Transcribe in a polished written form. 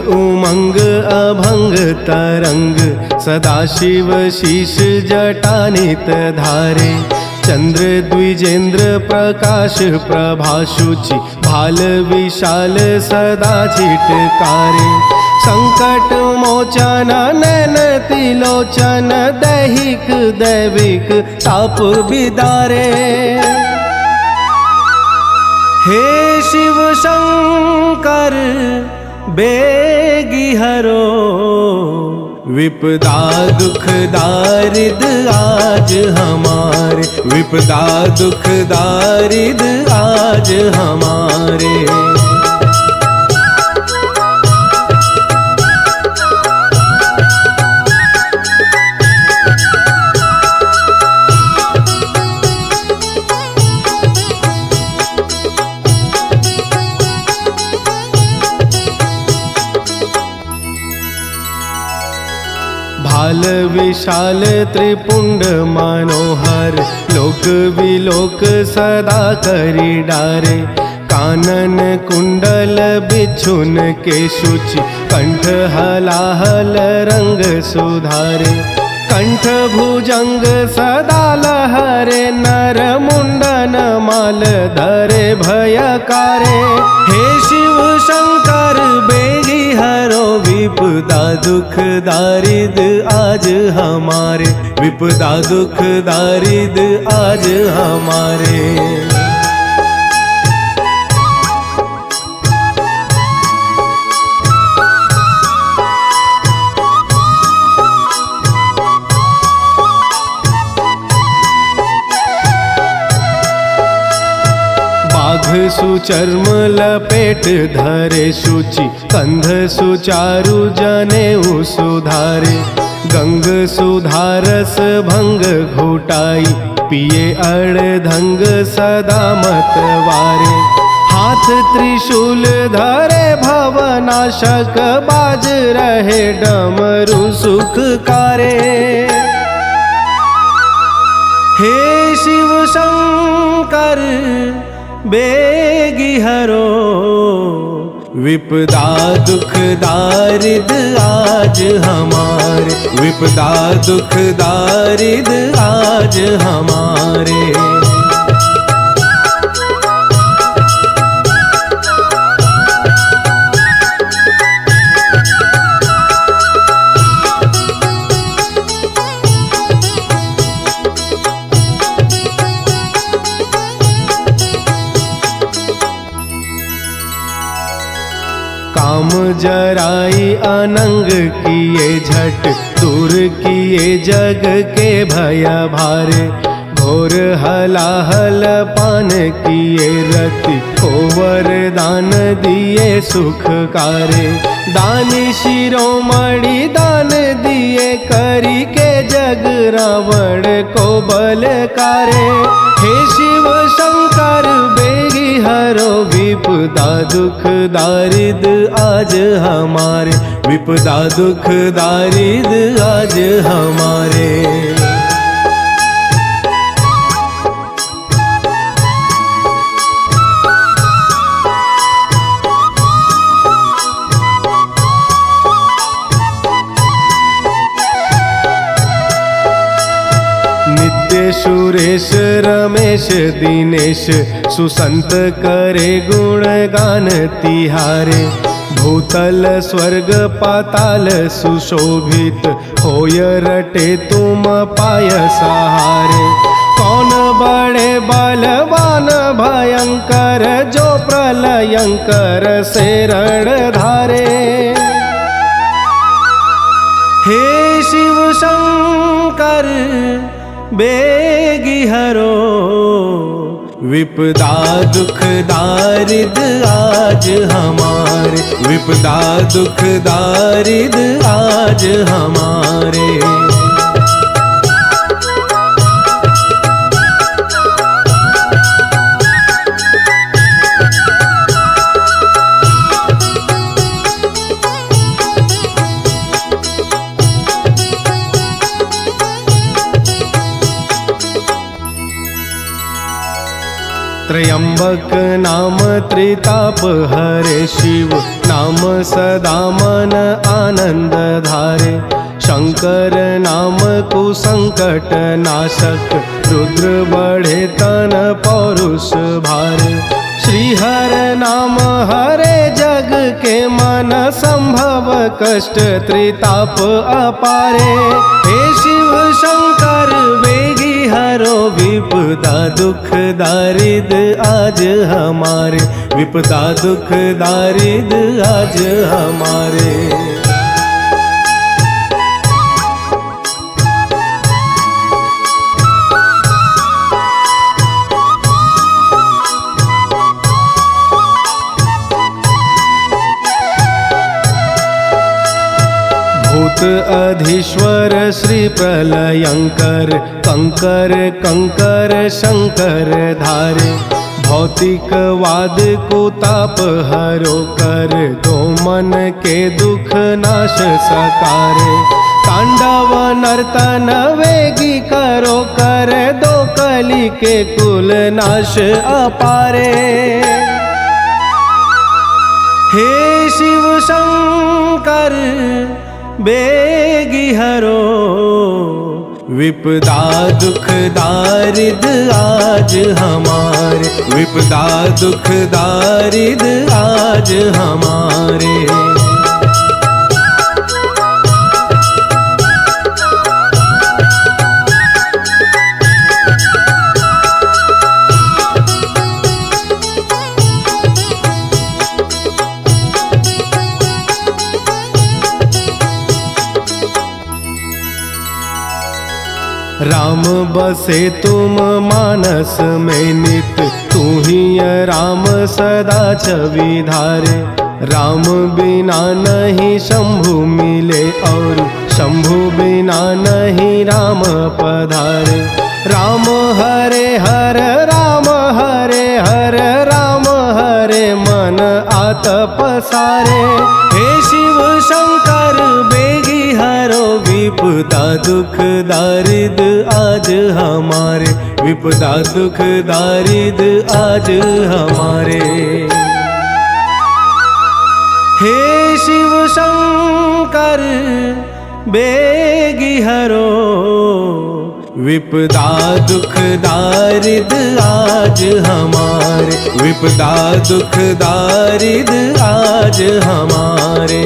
उमंग अभंग तरंग, सदाशिव शीश जटानित धारे। चंद्र द्विजेंद्र प्रकाश प्रभाशुचि, भाल विशाल सदा झिटकारे। संकट मोचन नैन तिलोचन, दैहिक दैविक ताप बिदारे। हे शिव शंकर बेगी हरो, विपदा दुख दारिद आज हमारे। विपदा दुख दारिद आज हमारे। भाल विशाल त्रिपुंड मनोहर, लोक विलोक सदा करी डारे। कानन कुंडल बिछुन के शुचि, कंठ हलाहल रंग सुधारे। कंठ भुजंग सदा लहरे, नर मुंडन माल धरे भयकारे। हे शिव शंकर बेगी हरो, विपदा दुख दारिद आज हमारे। विपदा दुख दारिद आज हमारे। सुचर्म लपेट धरे शुचि, कंध सुचारु जनेऊ सुधारे। गंग सुधारस भंग घुटाई, पिए अड़धंग सदा मतवारे। हाथ त्रिशूल धरे भवनाशक, बाज रहे डमरू सुखकारे। हे शिव शंकर बेगी हरो, विपदा दुख दारिद आज हमारे। विपदा दुख दारिद आज हमारे। काम जराई अनंग किए झट, दूर किए जग के भय भारे। घोर हलाहल पान किए रति, को वरदान दिए सुखकारे। दानी शिरोमणि दान दिए, करी के जग रावण को बलकारे। हे शिव शंकर बेगी हरो, विपदा दुख दारिद आज हमारे। विपदा दुख दारिद आज हमारे। सुरेश रमेश दिनेश, सुसंत करे गुणगान तिहारे। भूतल स्वर्ग पाताल सुशोभित, होय रटे तुम पाय सहारे। कौन बड़े बलवान भयंकर, जो प्रलयंकर से रण धारे। हे शिव शंकर बेगी हरो, विपदा दुख दारिद आज हमारे। विपदा दुख दारिद आज हमारे। त्र्यंबक नाम त्रिताप हरे, शिव नाम सदा मन आनंद धारे। शंकर नाम कुसंकट नाशक, रुद्र बढ़े तन पौरुष भारे। श्री हर नाम हरे जग के मन, संभव कष्ट त्रिताप अपारे। हे शिव शंकर वेगी हरो विपदा दुख दारिद आज हमारे, विपदा दुख दारिद आज हमारे। भूत अधीश्वर श्री प्रलयंकर, कंकर कंकर शंकर धारे। भौतिकवाद को ताप हरो कर, दो मन के दुख नाश सकारे। तांडव नर्तन वेगी करो कर, दो कली के कुल नाश अपारे। हे शिव शंकर बेगी हरो विपदा दुख दारिद आज हमारे, विपदा दुख दारिद आज हमारे। राम बसे तुम मानस में नित, तू ही राम सदा छवि धारे। राम बिना नहीं शंभु मिले, और शंभु बिना नहीं राम पधारे। राम हरे हर राम हरे हर, राम हरे मन आत पसारे। हे शिव शंकर बेगी हरो विपदा दुख दारिद आज हमारे, विपदा दुख दारिद आज हमारे। हे शिव शंकर बेगी हरो विपदा दुख दारिद आज हमारे, विपदा दुख दारिद आज हमारे।